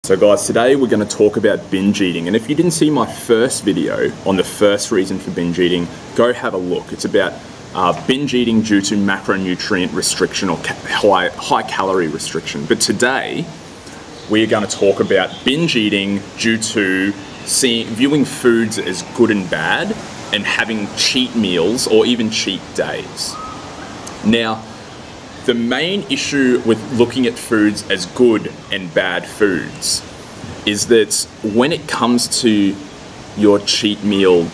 So guys, today we're going to talk about binge eating, and if you didn't see my first video on the first reason for binge eating, go have a look. It's about binge eating due to macronutrient restriction or high calorie restriction. But today we are going to talk about binge eating due to viewing foods as good and bad and having cheat meals or even cheat days. Now, the main issue with looking at foods as good and bad foods is that when it comes to your cheat meal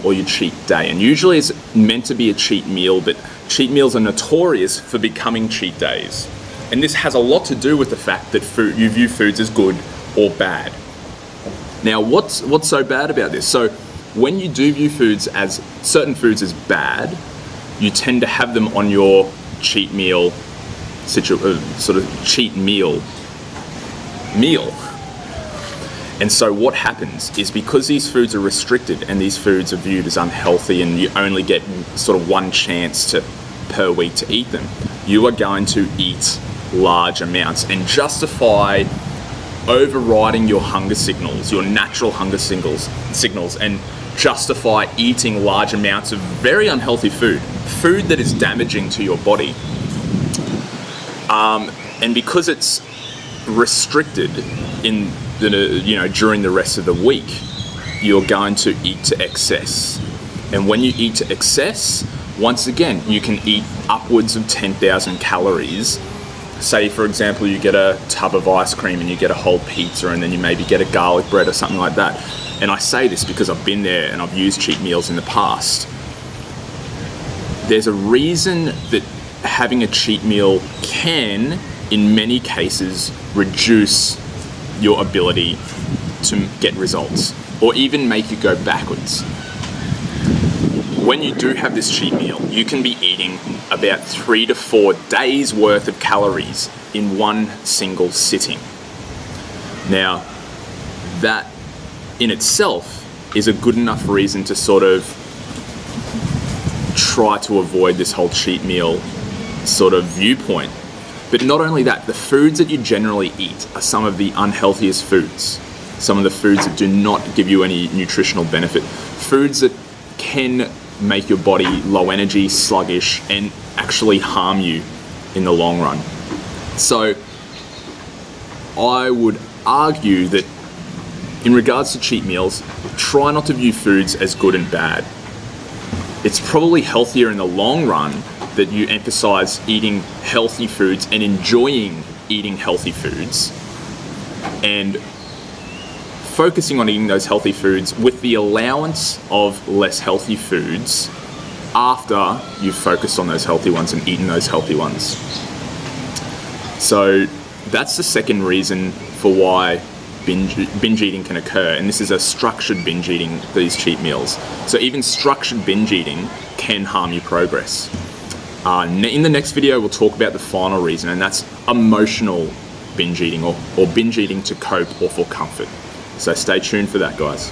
or your cheat day, and usually it's meant to be a cheat meal, but cheat meals are notorious for becoming cheat days. And this has a lot to do with the fact that you view foods as good or bad. Now, what's so bad about this? So when you do view certain foods as bad, you tend to have them on your cheat meal, sort of cheat meal. And so what happens is, because these foods are restricted and these foods are viewed as unhealthy and you only get sort of one chance per week to eat them, you are going to eat large amounts and justify overriding your hunger signals, your natural hunger signals, and justify eating large amounts of very unhealthy food that is damaging to your body. And because it's restricted during the rest of the week, you're going to eat to excess. And when you eat to excess, once again, you can eat upwards of 10,000 calories. Say, for example, you get a tub of ice cream and you get a whole pizza, and then you maybe get a garlic bread or something like that. And I say this because I've been there and I've used cheat meals in the past. There's a reason that having a cheat meal can, in many cases, reduce your ability to get results or even make you go backwards. When you do have this cheat meal, you can be eating about 3 to 4 days worth of calories in one single sitting. Now, that in itself is a good enough reason to sort of try to avoid this whole cheat meal sort of viewpoint. But not only that, the foods that you generally eat are some of the unhealthiest foods, some of the foods that do not give you any nutritional benefit, foods that can make your body low energy, sluggish, and actually harm you in the long run. So I would argue that in regards to cheat meals, try not to view foods as good and bad. It's probably healthier in the long run that you emphasize eating healthy foods and enjoying eating healthy foods, and focusing on eating those healthy foods with the allowance of less healthy foods after you've focused on those healthy ones and eaten those healthy ones. So that's the second reason for why binge eating can occur, and this is a structured binge eating, these cheat meals. So even structured binge eating can harm your progress. In the next video, we'll talk about the final reason, and that's emotional binge eating or binge eating to cope or for comfort. So stay tuned for that, guys.